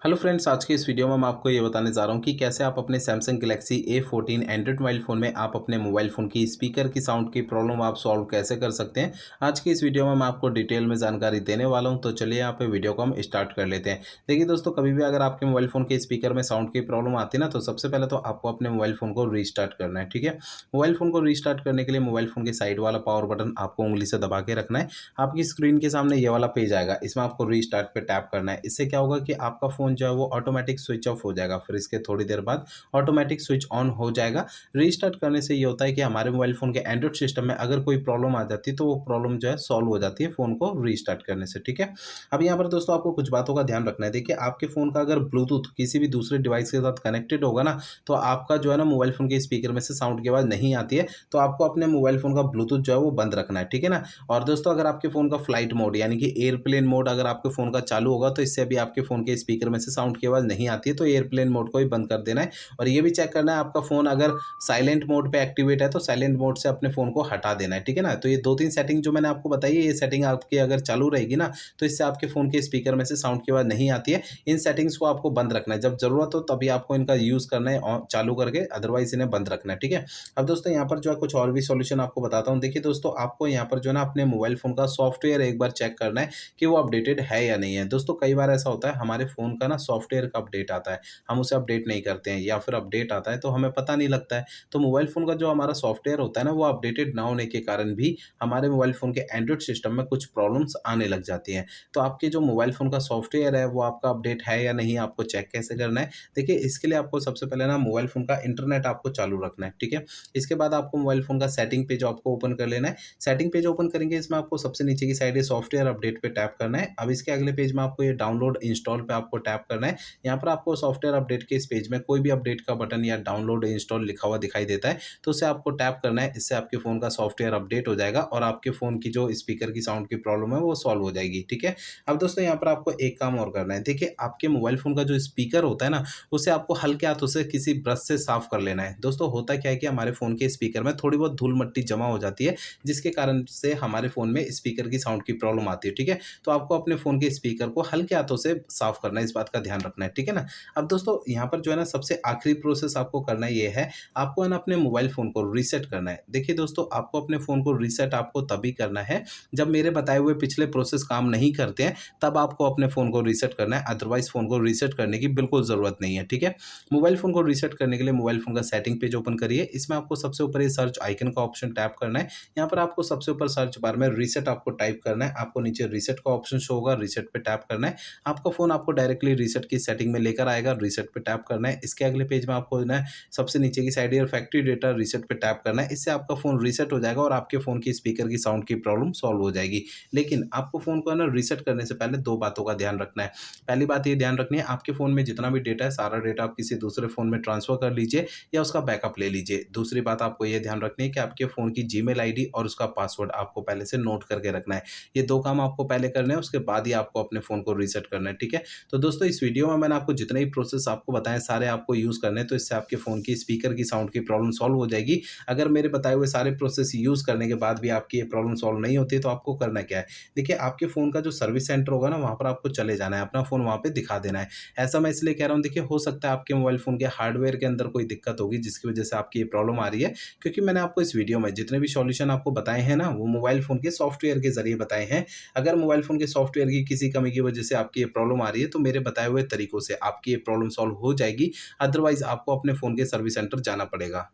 Hello friends, आज के इस वीडियो में मैं आपको ये बताने जा रहा हूँ कि कैसे आप अपने Samsung Galaxy A14 Android mobile phone में आप अपने मोबाइल फ़ोन की स्पीकर की साउंड की प्रॉब्लम आप सॉल्व कैसे कर सकते हैं। आज की इस वीडियो में मैं आपको डिटेल में जानकारी देने वाला हूँ, तो चलिए यहाँ पे वीडियो को हम स्टार्ट कर लेते हैं। देखिए दोस्तों, कभी भी अगर आपके मोबाइल फ़ोन के स्पीकर में साउंड की प्रॉब्लम आती है ना, तो सबसे पहले तो आपको अपने मोबाइल फ़ोन को रीस्टार्ट करना है, ठीक है। मोबाइल फ़ोन को रीस्टार्ट करने के लिए मोबाइल फ़ोन के साइड वाला पावर बटन आपको उँगली से दबा के रखना है। आपकी स्क्रीन के सामने ये वाला पेज आएगा, इसमें आपको रीस्टार्ट पे टैप करना है। इससे क्या होगा कि आपका फ़ोन जो है वो ऑटोमेटिक स्विच ऑफ हो जाएगा, फिर इसके थोड़ी देर बाद ऑटोमेटिक स्विच ऑन हो जाएगा। रीस्टार्ट करने से ये होता है कि हमारे मोबाइल फ़ोन के एंड्रॉइड सिस्टम में अगर कोई प्रॉब्लम आ जाती है, तो वो प्रॉब्लम जो है सॉल्व हो जाती है फ़ोन को रीस्टार्ट करने से, ठीक है। अब यहाँ पर दोस्तों आपको कुछ बातों का ध्यान रखना है। देखिए, आपके फ़ोन का अगर ब्लूटूथ किसी भी दूसरे डिवाइस के साथ कनेक्टेड होगा ना, तो आपका जो है ना मोबाइल फ़ोन के स्पीकर में से साउंड की आवाज़ नहीं आती है, तो आपको अपने मोबाइल फ़ोन का ब्लूटूथ जो है वो बंद रखना है, ठीक है ना। और दोस्तों, अगर आपके फ़ोन का फ्लाइट मोड यानी कि एयरप्लेन मोड अगर आपके फ़ोन का चालू होगा, तो इससे भी आपके फ़ोन के स्पीकर में से साउंड की आवाज़ नहीं आती है, तो एयरप्लेन मोड को भी बंद कर देना है। और ये भी चेक करना है आपका फ़ोन अगर साइलेंट मोड पे एक्टिवेट है, तो साइलेंट मोड से अपने फ़ोन को हटा देना है, ठीक है ना। तो ये 2-3 सेटिंग जो मैंने आपको बताई है, ये सेटिंग आपकी अगर चालू रहेगी ना, तो इससे आपके फ़ोन के स्पीकर में से साउंड की आवाज़ नहीं आती है। इन सेटिंग्स को आपको बंद रखना है, जब ज़रूरत हो तभी आपको इनका यूज़ करना है चालू करके, अदरवाइज़ इन्हें बंद रखना है, ठीक है। अब दोस्तों यहाँ पर जो है कुछ और भी सॉल्यूशन आपको बताता हूँ। देखिए दोस्तों, आपको यहाँ पर जो है ना अपने मोबाइल फ़ोन का सॉफ्टवेयर एक बार चेक करना है कि वो अपडेटेड है या नहीं है। दोस्तों, कई बार ऐसा होता है हमारे फ़ोन का ना सॉफ्टवेयर का अपडेट आता है, हम उसे अपडेट नहीं करते हैं, या फिर अपडेट आता है तो हमें पता नहीं लगता है। तो मोबाइल फ़ोन का जो हमारा सॉफ्टवेयर होता है ना, वो अपडेटेड ना होने के कारण भी हमारे मोबाइल फ़ोन के एंड्रॉइड सिस्टम में कुछ प्रॉब्लम्स आने लग जाती हैं। तो आपके जो मोबाइल फ़ोन का सॉफ्टवेयर है वो आपका अपडेट है या नहीं, आपको चेक कैसे करना है? देखिए, इसके लिए आपको सबसे पहले ना मोबाइल फ़ोन का इंटरनेट आपको चालू रखना है, ठीक है? इसके बाद आपको मोबाइल फ़ोन का सेटिंग पेज आपको ओपन कर लेना है। सेटिंग पेज ओपन करेंगे, इसमें आपको सबसे नीचे की साइड ये सॉफ्टवेयर अपडेट पे टैप करना है। अब इसके अगले पेज में आपको ये डाउनलोड इंस्टॉल पे आपको टैप करना है। यहाँ पर आपको सॉफ्टवेयर अपडेट के इस पेज में कोई भी अपडेट का बटन या डाउनलोड इंस्टॉल लिखा हुआ दिखाई देता है, तो उसे आपको टैप करना है। इससे आपके फ़ोन का सॉफ्टवेयर अपडेट हो जाएगा और आपके फ़ोन की जो स्पीकर की साउंड की प्रॉब्लम है वो सॉल्व हो जाएगी, ठीक है। अब दोस्तों, यहाँ पर आपको एक काम और करना है। देखिए, आपके मोबाइल फ़ोन का जो स्पीकर होता है ना, उसे आपको हल्के हाथों से किसी ब्रश से साफ कर लेना है। दोस्तों, होता क्या है कि हमारे फ़ोन के स्पीकर में थोड़ी बहुत धूल मट्टी जमा हो जाती है, जिसके कारण से हमारे फ़ोन में स्पीकर की साउंड की प्रॉब्लम आती है, ठीक है। तो आपको अपने फ़ोन के स्पीकर को हल्के हाथों से साफ करना है, इस बात का ध्यान रखना है, ठीक है ना। अब दोस्तों, यहाँ पर जो है ना सबसे आखिरी प्रोसेस आपको करना ये है, आपको है ना अपने मोबाइल फ़ोन को रीसेट करना है। देखिए दोस्तों, आपको अपने फ़ोन को रीसेट आपको तभी करना है जब मेरे बताए हुए पिछले प्रोसेस काम नहीं करते हैं, तब आपको अपने फ़ोन को रीसेट करना है, अदरवाइज़ फ़ोन को रीसेट करने की बिल्कुल ज़रूरत नहीं है, ठीक है। मोबाइल फ़ोन को रीसेट करने के लिए मोबाइल फ़ोन का सेटिंग पेज ओपन करिए, इसमें आपको सबसे ऊपर ये सर्च आइकन का ऑप्शन टैप करना है। यहाँ पर आपको सबसे ऊपर सर्च बार में रीसेट आपको टाइप करना है, आपको नीचे रीसेट का ऑप्शन शो होगा, रीसेट पे टैप करना है। आपका फ़ोन आपको डायरेक्टली रीसेट की सेटिंग में लेकर आएगा, रीसेट पे टैप करना है। इसके अगले पेज में आपको ना सबसे नीचे की साइड फैक्ट्री डेटा रीसेट पे टैप करना है। इससे आपका फ़ोन रीसेट हो जाएगा और आपके फ़ोन की स्पीकर की साउंड की प्रॉब्लम सॉल्व हो जाएगी। लेकिन आपको फ़ोन को है ना रीसेट करने से पहले 2 बातों का ध्यान रखना है। पहली बात ये ध्यान रखनी है, आपके फ़ोन में जितना भी डेटा है, सारा डेटा आप किसी दूसरे फ़ोन में ट्रांसफ़र कर लीजिए या उसका बैकअप ले लीजिए। दूसरी बात आपको ये ध्यान रखनी है कि आपके फ़ोन की जीमेल आईडी और उसका पासवर्ड आपको पहले से नोट करके रखना है। ये 2 काम आपको पहले करने हैं, उसके बाद ही आपको अपने फ़ोन को रीसेट करना है, ठीक है? तो दोस्तों, इस वीडियो में मैंने आपको जितने भी प्रोसेस आपको बताए सारे आपको यूज़ करने हैं, तो इससे आपके फ़ोन की स्पीकर की साउंड की प्रॉब्लम सॉल्व हो जाएगी। अगर मेरे बताए हुए सारे प्रोसेस यूज़ करने के बाद भी आपकी ये प्रॉब्लम सॉल्व नहीं होती है, तो आपको करना क्या है? देखिए, आपके फ़ोन का जो सर्विस सेंटर होगा ना, वहाँ पर आपको चले जाना है, अपना फ़ोन वहाँ पे दिखा देना है। ऐसा मैं इसलिए कह रहा हूँ, देखिए हो सकता है आपके मोबाइल फ़ोन के हार्डवेयर के अंदर कोई दिक्कत होगी जिसकी वजह से आपकी ये प्रॉब्लम आ रही है, क्योंकि मैंने आपको इस वीडियो में जितने भी सॉल्यूशन आपको बताए हैं ना, वो मोबाइल फ़ोन के सॉफ्टवेयर के ज़रिए बताए हैं। अगर मोबाइल फ़ोन के सॉफ्टवेयर की किसी कमी की वजह से आपकी ये प्रॉब्लम आ रही है, तो मेरे बताए हुए तरीकों से आपकी ये प्रॉब्लम सॉल्व हो जाएगी, अदरवाइज़ आपको अपने फ़ोन के सर्विस सेंटर जाना पड़ेगा।